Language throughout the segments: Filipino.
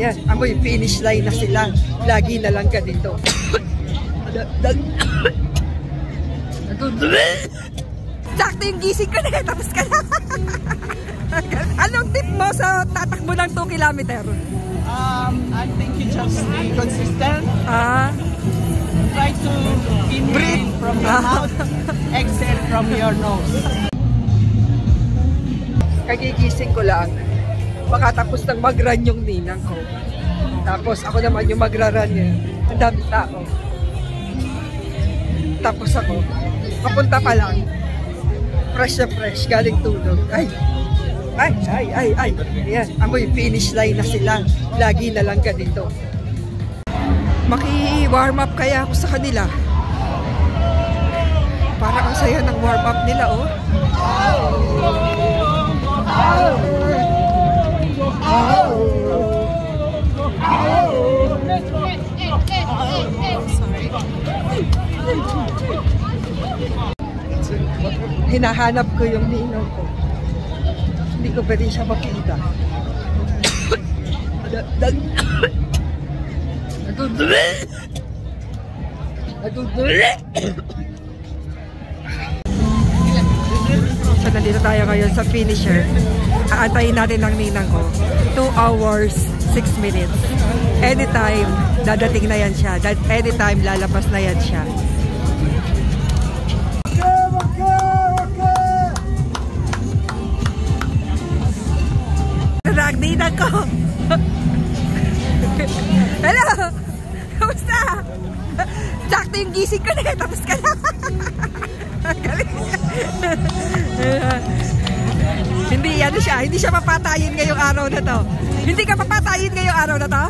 Ayan, amoy finish line na sila. Lagi na lang ganito. Sakto yung gising ko na, tapos ka na. Anong tip mo sa tatakbo ng 2 kilometer? I think you just be consistent. Try to inhale from your mouth, exhale from your nose. Kagigising ko lang, makatapos ng mag-run yung ninang ko. Tapos ako naman yung magra-run yun. Ang dami tao. Tapos ako, papunta pa lang, fresh na fresh, galing tulog. Ay! Ayan, amoy finish line na sila. Lagi na lang ganito. Maki-warm up kaya ako sa kanila. Parang ang saya ng warm up nila, oh. Hinahanap ko yung ninong ko. Hindi ko pwede siya makita. So, nandito tayo ngayon sa finisher. Aantayin natin ang ninang ko. 2 hours, 6 minutes. Anytime, dadating na yan siya. Anytime, lalabas na yan siya. Ninang ko! Hello! Kamusta? Sakto yung gising ko na, tapos ka na. Hindi siya papatayin ngayong araw na to. Hindi ka papatayin ngayong araw na to?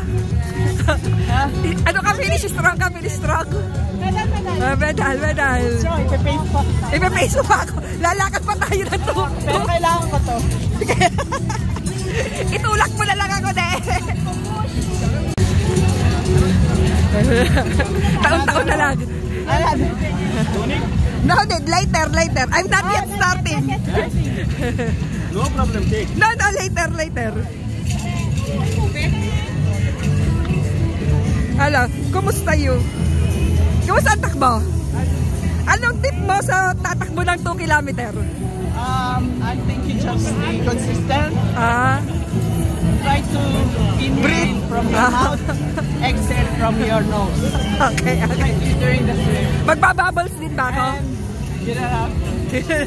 Ano ka, finish strong ka, finish strong? Medal. Ipe-face mo pa ako. Lalakad pa tayo na to. Pero kailangan ko to. Itulak mo na lang ako, de. Taon-taon na lang. No, later. I'm not yet starting. No problem, take. No, later. Hello, kumusta you? Kumusta ang takbo? Anong tip mo sa tatakbo ng 2 kilometer? I think you just be consistent. Try to inhale from your mouth, exhale from your nose. Okay. During the swim. Magbabubbles din ba ako? You don't have to.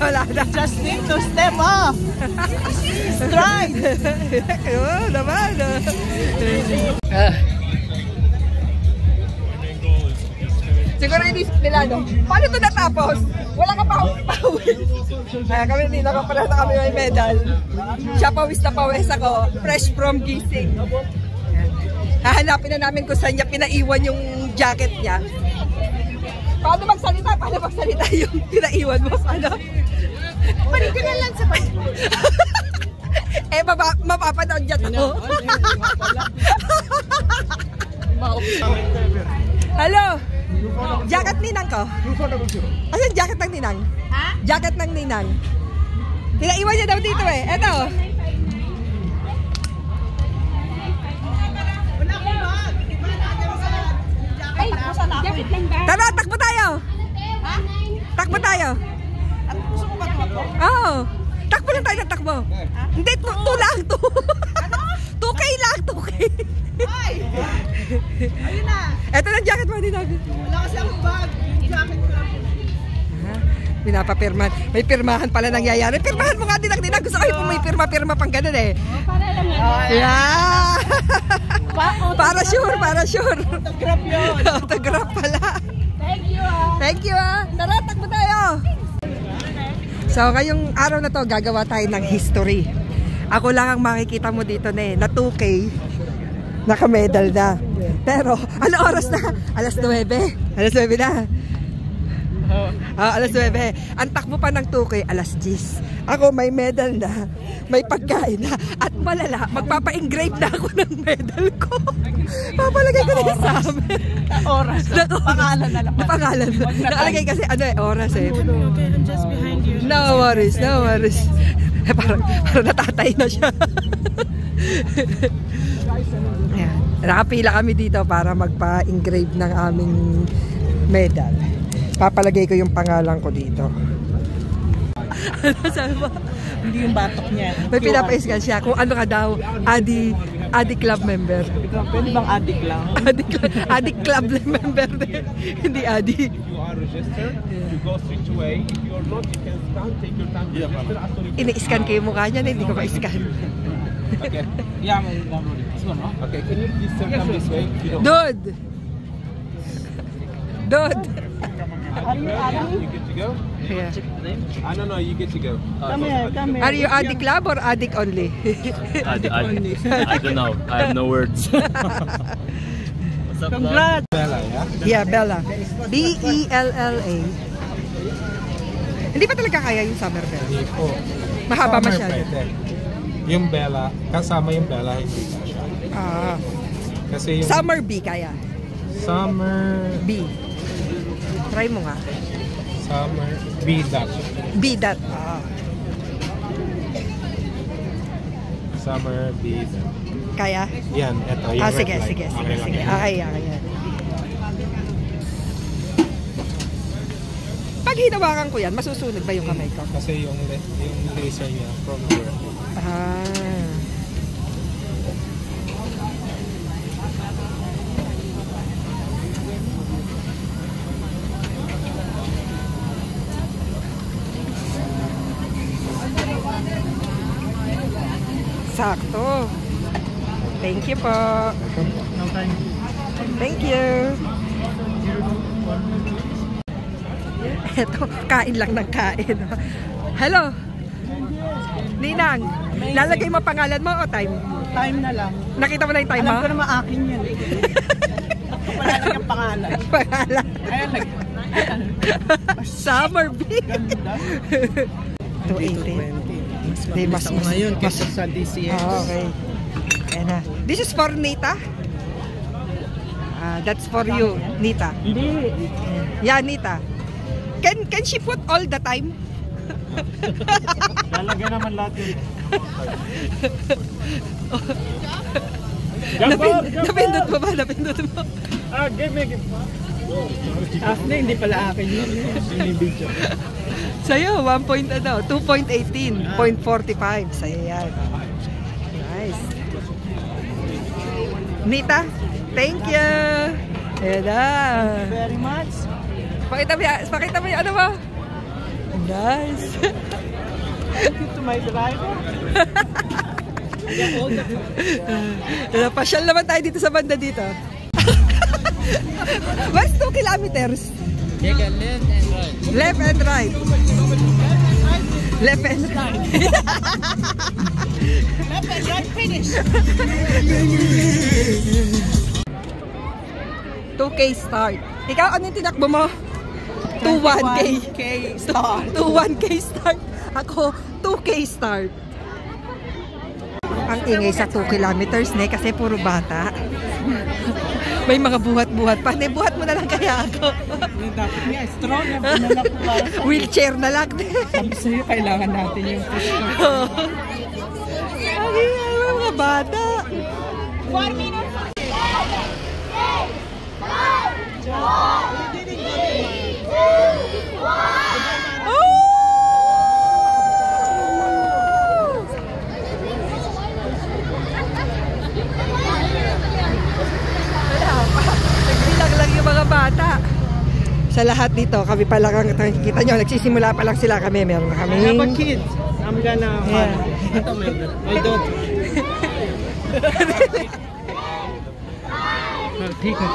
Wala na. Just need to step off. Stride. Oo, naman. Siguro inisip nila, no? Paano ito natapos? Wala ka pawis. Kaya kami nila ko pala na kami may medal. Siya pawis na pawis ako. Fresh from gising. Hahanapin na namin kung saan niya pinaiwan yung jacket niya. Paano magsalita yung pinaiwan mo? Paano? Balik ka na lang sa bag. Mapapanood dyan ako. Hello? Jacket ninang ko? Asan jacket ng ninang? Ha? Jacket ng ninang. Pinaiwan niya daw dito eh. Eto. Tara, takbo tayo. Ha? Takbo tayo. At gusto mo ba tumakbo? Oo. Takbo lang tayo, takbo. Hindi, 2 lang, 2. 2K lang, 2K. Ay! Ayun na. Eto na jacket mo, ninang. Wala kasi akong bag. Jacket ko lang. Pinapapirman. May pirmahan pala nangyayari. Pirmahan mo nga din ang ninang. Gusto kayo kung may pirma-pirma pang ganun eh. Para lang yan. Yeah! Para sure. Autograph yun. Autograph pala. Thank you. Tara, takbo tayo. So, ngayong araw na to, gagawa tayo ng history. Ako lang ang makikita mo dito na 2K. Naka-medal na. Pero, ano oras na? Alas 9. Alas 9 na. Alas 9. Ang takbo pa ng 2K, alas 10. Ako may medal na, may pagkain na, at malala, magpapa-engrave na ako ng medal ko. Papalagay ko na sa amin. Oras. Pangalan na lang. Pangalan. Nakalagay kasi oras eh. Okay, I'm just behind you. No worries. Parang natatay na siya. Ayan. Nakapila kami dito para magpa-engrave ng aming medal. Papalagay ko yung pangalan ko dito. Ano sabi mo? Hindi yung batok niya. May pinapa-scan siya kung ano ka daw, Adi Club member. Pwede bang adik lang? Adi Club member din. Hindi Adi. If you are registered, you go straight away. If you are not, you can scan, take your time to register. Ini-scan ko yung mukha niya na hindi ko ma-scan. Okay. Yeah, I'm downloading. This one, no? Okay, can you please come this way? Dude! You get to go? Yeah. No, you get to go. Come here. Are you Adi Club or Adik only? I don't know. I have no words. What's up, Congrats! Bella, yeah? Yeah, Bella. B-E-L-L-A. Hindi pa talaga kaya yung summer bell? Hindi po. Mahaba Summer masyado. pwede. Yung Bella, kasama yung Bella, hindi ka siya. Ah. Kasi yung Summer B kaya. summer, B. Try mo nga. summer, B-dot. B-dot. Ah. Summer, B-dot. Kaya? Yan, eto. Yung red Sige. light. Sige. Okay lang yan. Okay. Pag hinawakan ko yan, masusunog ba yung kamay ko? Kasi yung laser niya from here. Ah. Sakto. Thank you po. Thank you. Eto, kain lang ng kain. Hello. Ninang, lalagay mo pangalan mo o time? Time na lang. Nakita mo na yung time mo? Alam ko naman akin yan. Wala lang yung pangalan. Pangalan. Ayan, Summer B. 280. Mas ngayon kaysa sa DCS. Okay. Ayan na. This is for Nita? That's for you, Nita. Hindi. Yeah, Nita. Can she put all the time? Lalagyan naman lahat yun. Napindot mo ba? Napindot mo? Give. Hindi pala akin yun. Sa'yo, 2.18, 0.45. Sa'yo yan. Nice. Nita, thank you. Ayan na. Very much. Pakita mo yung ano mo. Nice. To my driver. Pasyal naman tayo dito sa banda dito. What's 2 kilometers? Take a left and right. Left and right. Left and right. Left and right finish. 2K start. Ikaw, ano yung tinakbo mo? 2-1K. start. 2-1K start. Ako, 2K start. Ang ingay sa 2 kilometers, ne, kasi puro bata. May mga buhat-buhat pa. Ne, buhat mo na lang kaya ako. Dapat niya, strong na pinala ko para sa... Wheelchair na lang. Sabi sa'yo, kailangan natin yung push ko. Ay, mga bata. 4 minutes. Nagbilang lang yung mga bata. Sa lahat dito, kami pa lang ang kita nyo, nagsisimula pa lang sila kami. Meron na kami. I have a kid. I'm gonna... Yeah. My daughter. Tika.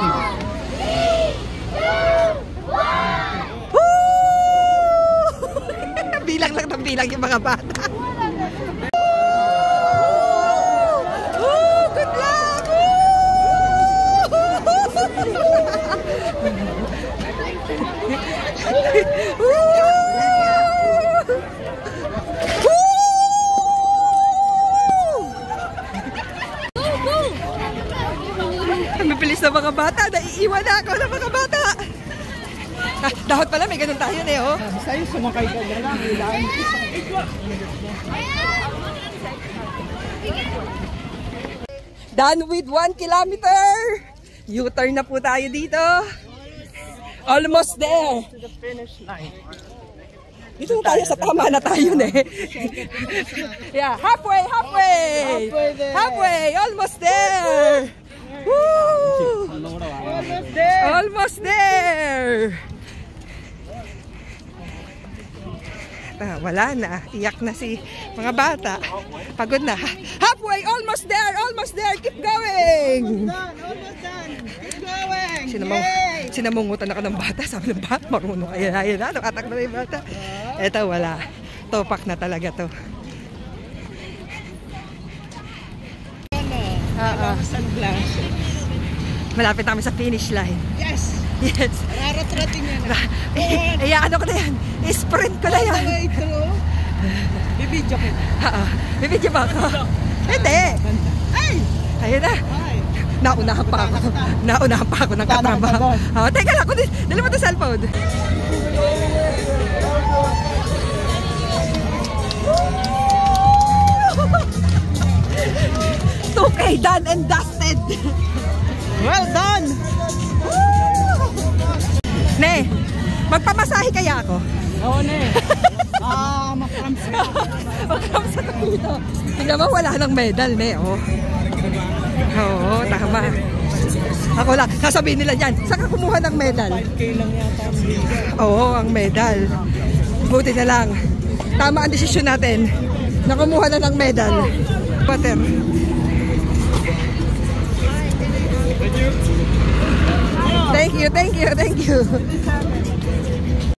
Bilang lang ng bilang yung mga bata. Good luck! Ang bilis ng mga bata. Naiiwan na ako ng mga bata. Dapat pala may ganun tayo na oh. Sa'yo, sumakay ka na lang. Done with 1 kilometer. U-turn na po tayo dito. Almost there. To the finish line. Dito na tayo sa tama na tayo na eh. Yeah, halfway. Halfway, almost there. Woo! Almost there. Wala na. Iyak na si mga bata. Pagod na. Halfway, almost there. Keep going. Almost done. Keep going. Sinamungutan ako ng bata. Sabi ng bata, marunong. Ayan na. Nakatak na yung bata. Eto, wala. Topak na talaga to. Sunglasses. Malapit namin sa finish line. Yes. Yes. Raratrating yan. Ano ko na yan? Sprint ko na yan. Bibidyo kita. Bibidyo ba ako? Hindi. Ay! Ayun na. Naunahan pa ako ng katrabaho. Teka lang, dali mo ito cellphone. Okay, done and dusted. Well done! Ne, magpamasahe kaya ako? Oo, ne. Makrams ka. Makrams ako dito. Tingnan mo, wala nang medal, ne. Oo, tama. Ako lang, sasabihin nila dyan, saan ka kumuha ng medal? 5K lang yata ang biga. Oo, ang medal. Buti na lang. Tama ang desisyon natin na kumuha na ng medal. Butter. Thank you.